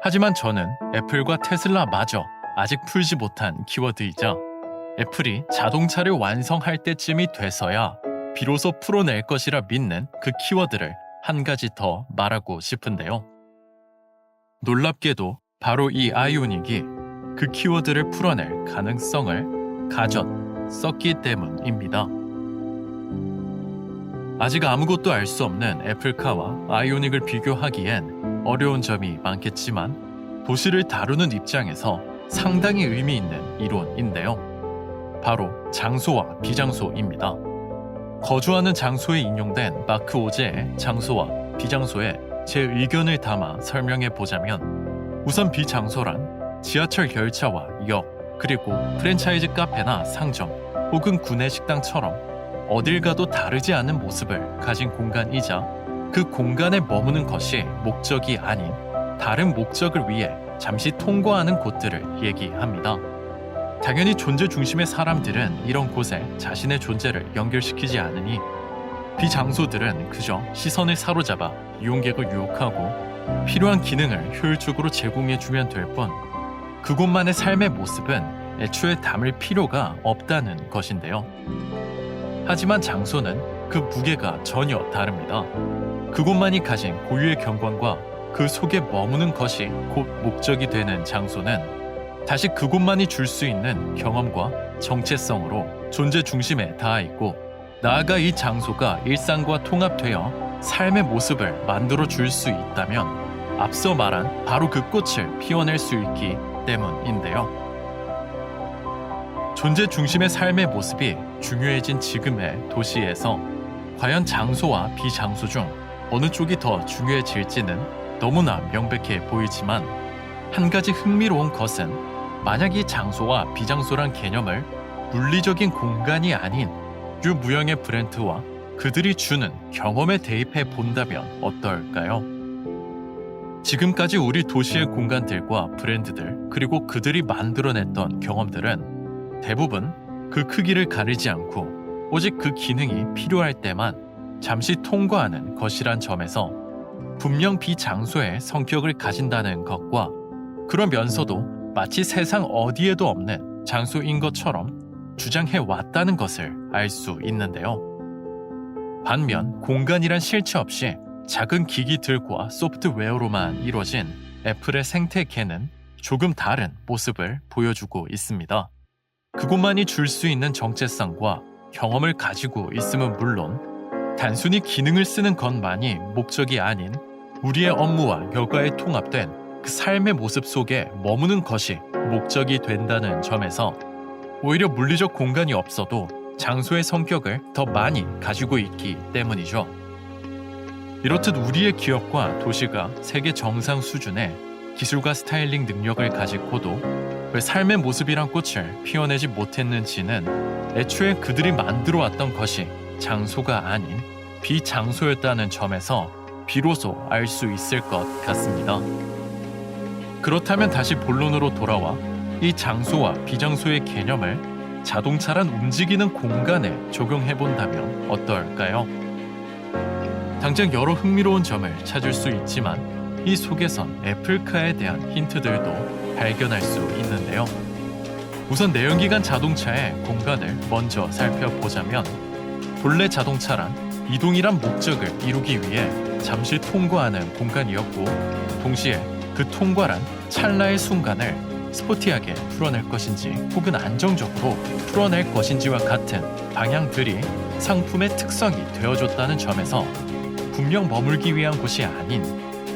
하지만 저는 애플과 테슬라마저 아직 풀지 못한 키워드이자 애플이 자동차를 완성할 때쯤이 돼서야 비로소 풀어낼 것이라 믿는 그 키워드를 한 가지 더 말하고 싶은데요. 놀랍게도 바로 이 아이오닉이 그 키워드를 풀어낼 가능성을 가졌었기 때문입니다. 아직 아무것도 알 수 없는 애플카와 아이오닉을 비교하기엔 어려운 점이 많겠지만 도시를 다루는 입장에서 상당히 의미 있는 이론인데요. 바로 장소와 비장소입니다. 거주하는 장소에 인용된 마크 오제의 장소와 비장소에 제 의견을 담아 설명해 보자면 우선 비장소란 지하철 열차와 역, 그리고 프랜차이즈 카페나 상점 혹은 구내 식당처럼 어딜 가도 다르지 않은 모습을 가진 공간이자 그 공간에 머무는 것이 목적이 아닌 다른 목적을 위해 잠시 통과하는 곳들을 얘기합니다. 당연히 존재 중심의 사람들은 이런 곳에 자신의 존재를 연결시키지 않으니 비장소들은 그저 시선을 사로잡아 이용객을 유혹하고 필요한 기능을 효율적으로 제공해주면 될 뿐 그곳만의 삶의 모습은 애초에 담을 필요가 없다는 것인데요. 하지만 장소는 그 무게가 전혀 다릅니다. 그곳만이 가진 고유의 경관과 그 속에 머무는 것이 곧 목적이 되는 장소는 다시 그곳만이 줄 수 있는 경험과 정체성으로 존재 중심에 닿아 있고 나아가 이 장소가 일상과 통합되어 삶의 모습을 만들어 줄 수 있다면 앞서 말한 바로 그 꽃을 피워낼 수 있기 때문인데요. 존재 중심의 삶의 모습이 중요해진 지금의 도시에서 과연 장소와 비장소 중 어느 쪽이 더 중요해질지는 너무나 명백해 보이지만 한 가지 흥미로운 것은 만약 이 장소와 비장소란 개념을 물리적인 공간이 아닌 유무형의 브랜드와 그들이 주는 경험에 대입해 본다면 어떨까요? 지금까지 우리 도시의 공간들과 브랜드들 그리고 그들이 만들어냈던 경험들은 대부분 그 크기를 가리지 않고 오직 그 기능이 필요할 때만 잠시 통과하는 것이란 점에서 분명 비장소의 성격을 가진다는 것과 그러면서도 마치 세상 어디에도 없는 장소인 것처럼 주장해 왔다는 것을 알 수 있는데요. 반면 공간이란 실체 없이 작은 기기들과 소프트웨어로만 이루어진 애플의 생태계는 조금 다른 모습을 보여주고 있습니다. 그곳만이 줄 수 있는 정체성과 경험을 가지고 있음은 물론 단순히 기능을 쓰는 것만이 목적이 아닌 우리의 업무와 여가에 통합된 그 삶의 모습 속에 머무는 것이 목적이 된다는 점에서 오히려 물리적 공간이 없어도 장소의 성격을 더 많이 가지고 있기 때문이죠. 이렇듯 우리의 기업과 도시가 세계 정상 수준의 기술과 스타일링 능력을 가지고도 왜 삶의 모습이란 꽃을 피워내지 못했는지는 애초에 그들이 만들어왔던 것이 장소가 아닌 비장소였다는 점에서 비로소 알 수 있을 것 같습니다. 그렇다면 다시 본론으로 돌아와 이 장소와 비장소의 개념을 자동차란 움직이는 공간에 적용해본다면 어떨까요? 당장 여러 흥미로운 점을 찾을 수 있지만 이 속에선 애플카에 대한 힌트들도 발견할 수 있는데요. 우선 내연기관 자동차의 공간을 먼저 살펴보자면 본래 자동차란 이동이란 목적을 이루기 위해 잠시 통과하는 공간이었고 동시에 그 통과란 찰나의 순간을 스포티하게 풀어낼 것인지 혹은 안정적으로 풀어낼 것인지와 같은 방향들이 상품의 특성이 되어줬다는 점에서 분명 머물기 위한 곳이 아닌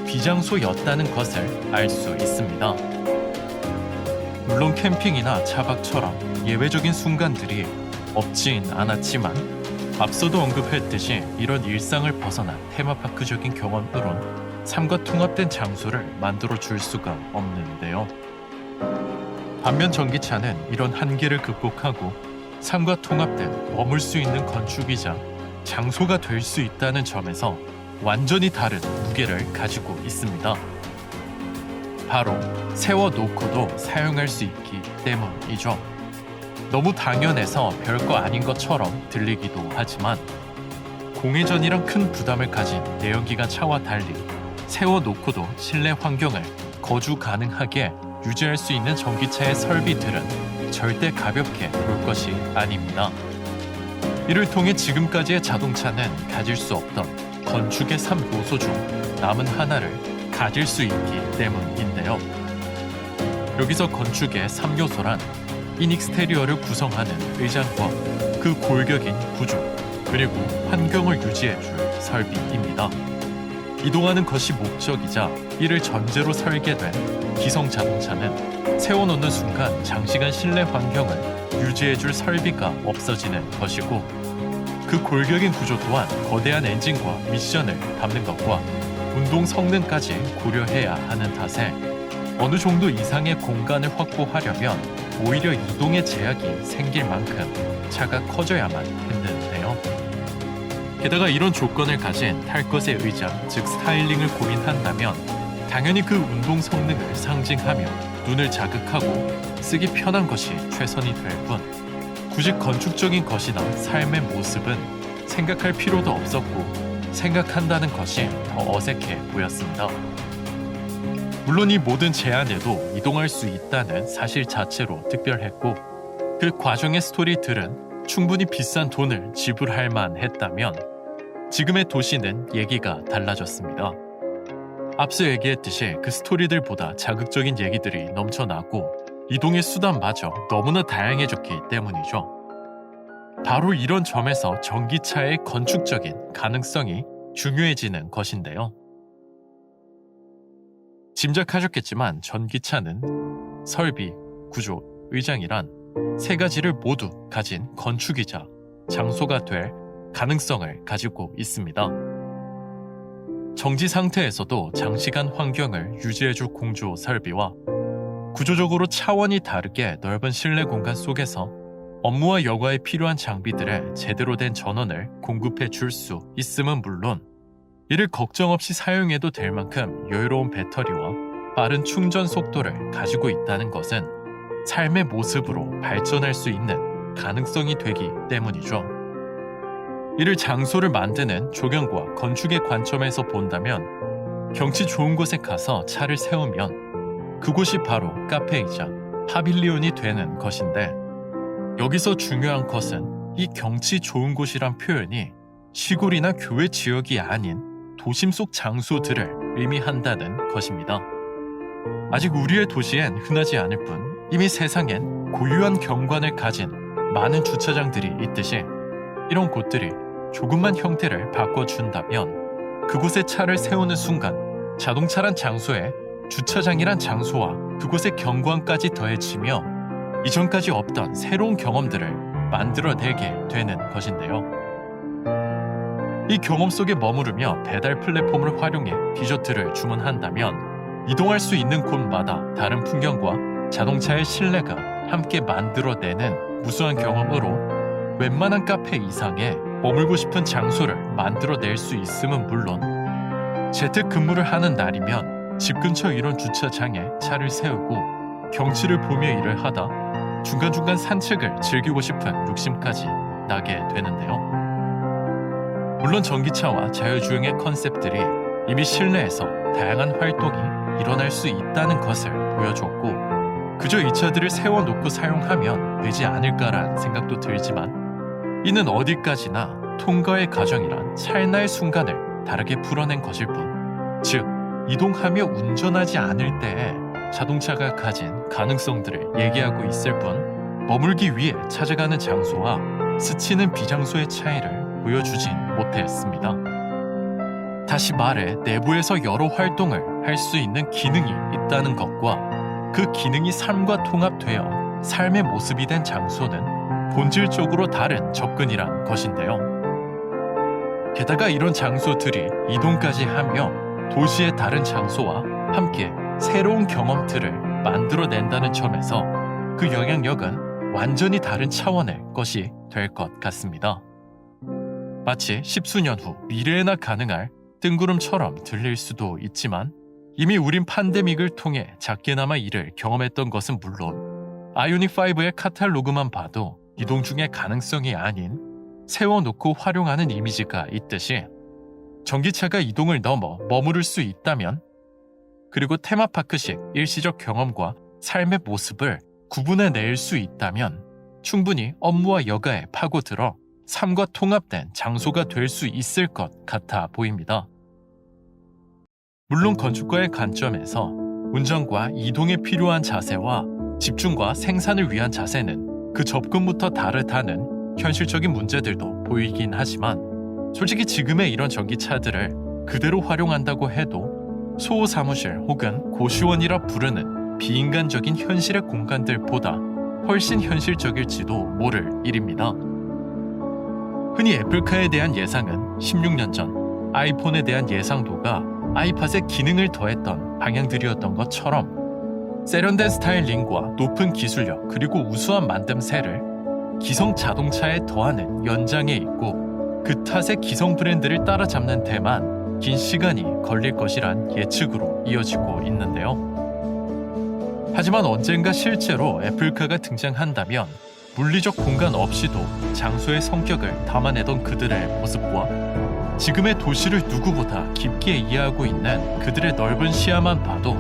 비장소였다는 것을 알 수 있습니다. 물론 캠핑이나 차박처럼 예외적인 순간들이 없진 않았지만 앞서도 언급했듯이 이런 일상을 벗어난 테마파크적인 경험으론 삶과 통합된 장소를 만들어 줄 수가 없는데요. 반면 전기차는 이런 한계를 극복하고 삶과 통합된 머물 수 있는 건축이자 장소가 될 수 있다는 점에서 완전히 다른 무게를 가지고 있습니다. 바로 세워놓고도 사용할 수 있기 때문이죠. 너무 당연해서 별거 아닌 것처럼 들리기도 하지만 공회전이란 큰 부담을 가진 내연기관 차와 달리 세워놓고도 실내 환경을 거주 가능하게 유지할 수 있는 전기차의 설비들은 절대 가볍게 돌 것이 아닙니다. 이를 통해 지금까지의 자동차는 가질 수 없던 건축의 3요소 중 남은 하나를 가질 수 있기 때문인데요. 여기서 건축의 3요소란 인익스테리어를 구성하는 의장과 그 골격인 구조, 그리고 환경을 유지해줄 설비입니다. 이동하는 것이 목적이자 이를 전제로 설계된 기성 자동차는 세워놓는 순간 장시간 실내 환경을 유지해줄 설비가 없어지는 것이고, 그 골격인 구조 또한 거대한 엔진과 미션을 담는 것과 운동 성능까지 고려해야 하는 탓에 어느 정도 이상의 공간을 확보하려면 오히려 이동의 제약이 생길 만큼 차가 커져야만 했는데요. 게다가 이런 조건을 가진 탈 것의 의자, 즉 스타일링을 고민한다면 당연히 그 운동 성능을 상징하며 눈을 자극하고 쓰기 편한 것이 최선이 될 뿐, 굳이 건축적인 것이나 삶의 모습은 생각할 필요도 없었고 생각한다는 것이 더 어색해 보였습니다. 물론 이 모든 제안에도 이동할 수 있다는 사실 자체로 특별했고, 그 과정의 스토리들은 충분히 비싼 돈을 지불할 만했다면 지금의 도시는 얘기가 달라졌습니다. 앞서 얘기했듯이 그 스토리들보다 자극적인 얘기들이 넘쳐나고 이동의 수단마저 너무나 다양해졌기 때문이죠. 바로 이런 점에서 전기차의 건축적인 가능성이 중요해지는 것인데요. 짐작하셨겠지만 전기차는 설비, 구조, 의장이란 세 가지를 모두 가진 건축이자 장소가 될 가능성을 가지고 있습니다. 정지 상태에서도 장시간 환경을 유지해줄 공조 설비와 구조적으로 차원이 다르게 넓은 실내 공간 속에서 업무와 여가에 필요한 장비들의 제대로 된 전원을 공급해 줄 수 있음은 물론, 이를 걱정 없이 사용해도 될 만큼 여유로운 배터리와 빠른 충전 속도를 가지고 있다는 것은 삶의 모습으로 발전할 수 있는 가능성이 되기 때문이죠. 이를 장소를 만드는 조경과 건축의 관점에서 본다면 경치 좋은 곳에 가서 차를 세우면 그곳이 바로 카페이자 파빌리온이 되는 것인데, 여기서 중요한 것은 이 경치 좋은 곳이란 표현이 시골이나 교외 지역이 아닌 도심 속 장소들을 의미한다는 것입니다. 아직 우리의 도시엔 흔하지 않을 뿐 이미 세상엔 고유한 경관을 가진 많은 주차장들이 있듯이, 이런 곳들이 조금만 형태를 바꿔준다면 그곳에 차를 세우는 순간 자동차란 장소에 주차장이란 장소와 그곳의 경관까지 더해지며 이전까지 없던 새로운 경험들을 만들어내게 되는 것인데요. 이 경험 속에 머무르며 배달 플랫폼을 활용해 디저트를 주문한다면 이동할 수 있는 곳마다 다른 풍경과 자동차의 실내가 함께 만들어내는 무수한 경험으로 웬만한 카페 이상의 머물고 싶은 장소를 만들어낼 수 있음은 물론, 재택근무를 하는 날이면 집 근처 이런 주차장에 차를 세우고 경치를 보며 일을 하다 중간중간 산책을 즐기고 싶은 욕심까지 나게 되는데요. 물론 전기차와 자율주행의 컨셉들이 이미 실내에서 다양한 활동이 일어날 수 있다는 것을 보여줬고, 그저 이 차들을 세워놓고 사용하면 되지 않을까라는 생각도 들지만, 이는 어디까지나 통과의 과정이란 찰나의 순간을 다르게 풀어낸 것일 뿐, 즉 이동하며 운전하지 않을 때에 자동차가 가진 가능성들을 얘기하고 있을 뿐, 머물기 위해 찾아가는 장소와 스치는 비장소의 차이를 보여주진 못했습니다. 다시 말해 내부에서 여러 활동을 할 수 있는 기능이 있다는 것과 그 기능이 삶과 통합되어 삶의 모습이 된 장소는 본질적으로 다른 접근이란 것인데요. 게다가 이런 장소들이 이동까지 하며 도시의 다른 장소와 함께 새로운 경험들을 만들어낸다는 점에서 그 영향력은 완전히 다른 차원의 것이 될 것 같습니다. 마치 십수년 후 미래에나 가능할 뜬구름처럼 들릴 수도 있지만, 이미 우린 팬데믹을 통해 작게나마 이를 경험했던 것은 물론 아이오닉5의 카탈로그만 봐도 이동 중의 가능성이 아닌 세워놓고 활용하는 이미지가 있듯이, 전기차가 이동을 넘어 머무를 수 있다면 그리고 테마파크식 일시적 경험과 삶의 모습을 구분해낼 수 있다면 충분히 업무와 여가에 파고들어 삶과 통합된 장소가 될 수 있을 것 같아 보입니다. 물론 건축가의 관점에서 운전과 이동에 필요한 자세와 집중과 생산을 위한 자세는 그 접근부터 다르다는 현실적인 문제들도 보이긴 하지만 솔직히 지금의 이런 전기차들을 그대로 활용한다고 해도 소호 사무실 혹은 고시원이라 부르는 비인간적인 현실의 공간들보다 훨씬 현실적일지도 모를 일입니다. 흔히 애플카에 대한 예상은 16년 전 아이폰에 대한 예상도가 아이팟의 기능을 더했던 방향들이었던 것처럼 세련된 스타일링과 높은 기술력 그리고 우수한 만듦새를 기성 자동차에 더하는 연장에 있고 그 탓에 기성 브랜드를 따라잡는 데만 긴 시간이 걸릴 것이란 예측으로 이어지고 있는데요. 하지만 언젠가 실제로 애플카가 등장한다면 물리적 공간 없이도 장소의 성격을 담아내던 그들의 모습과 지금의 도시를 누구보다 깊게 이해하고 있는 그들의 넓은 시야만 봐도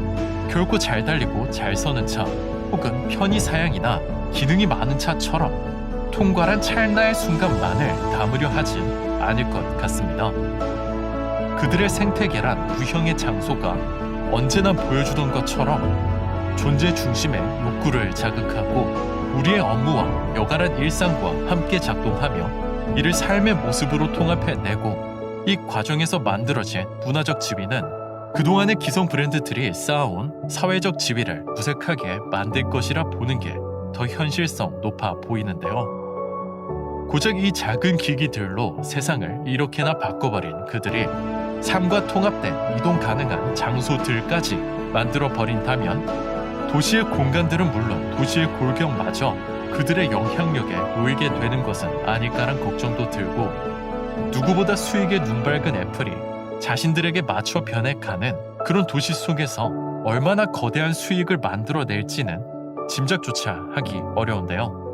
결코 잘 달리고 잘 서는 차 혹은 편의 사양이나 기능이 많은 차처럼 통괄한 찰나의 순간만을 담으려 하진 않을 것 같습니다. 그들의 생태계란 유형의 장소가 언제나 보여주던 것처럼 존재 중심의 욕구를 자극하고 우리의 업무와 여가란 일상과 함께 작동하며 이를 삶의 모습으로 통합해내고 이 과정에서 만들어진 문화적 지위는 그동안의 기성 브랜드들이 쌓아온 사회적 지위를 무색하게 만들 것이라 보는 게 더 현실성 높아 보이는데요. 고작 이 작은 기기들로 세상을 이렇게나 바꿔버린 그들이 삶과 통합된 이동 가능한 장소들까지 만들어버린다면 도시의 공간들은 물론 도시의 골격마저 그들의 영향력에 놓이게 되는 것은 아닐까란 걱정도 들고 누구보다 수익에 눈밝은 애플이 자신들에게 맞춰 변해가는 그런 도시 속에서 얼마나 거대한 수익을 만들어낼지는 짐작조차 하기 어려운데요.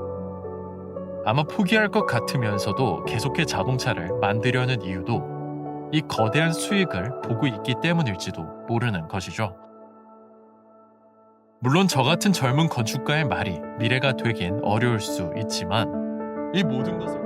아마 포기할 것 같으면서도 계속해 자동차를 만들려는 이유도 이 거대한 수익을 보고 있기 때문일지도 모르는 것이죠. 물론 저 같은 젊은 건축가의 말이 미래가 되긴 어려울 수 있지만 이 모든 것을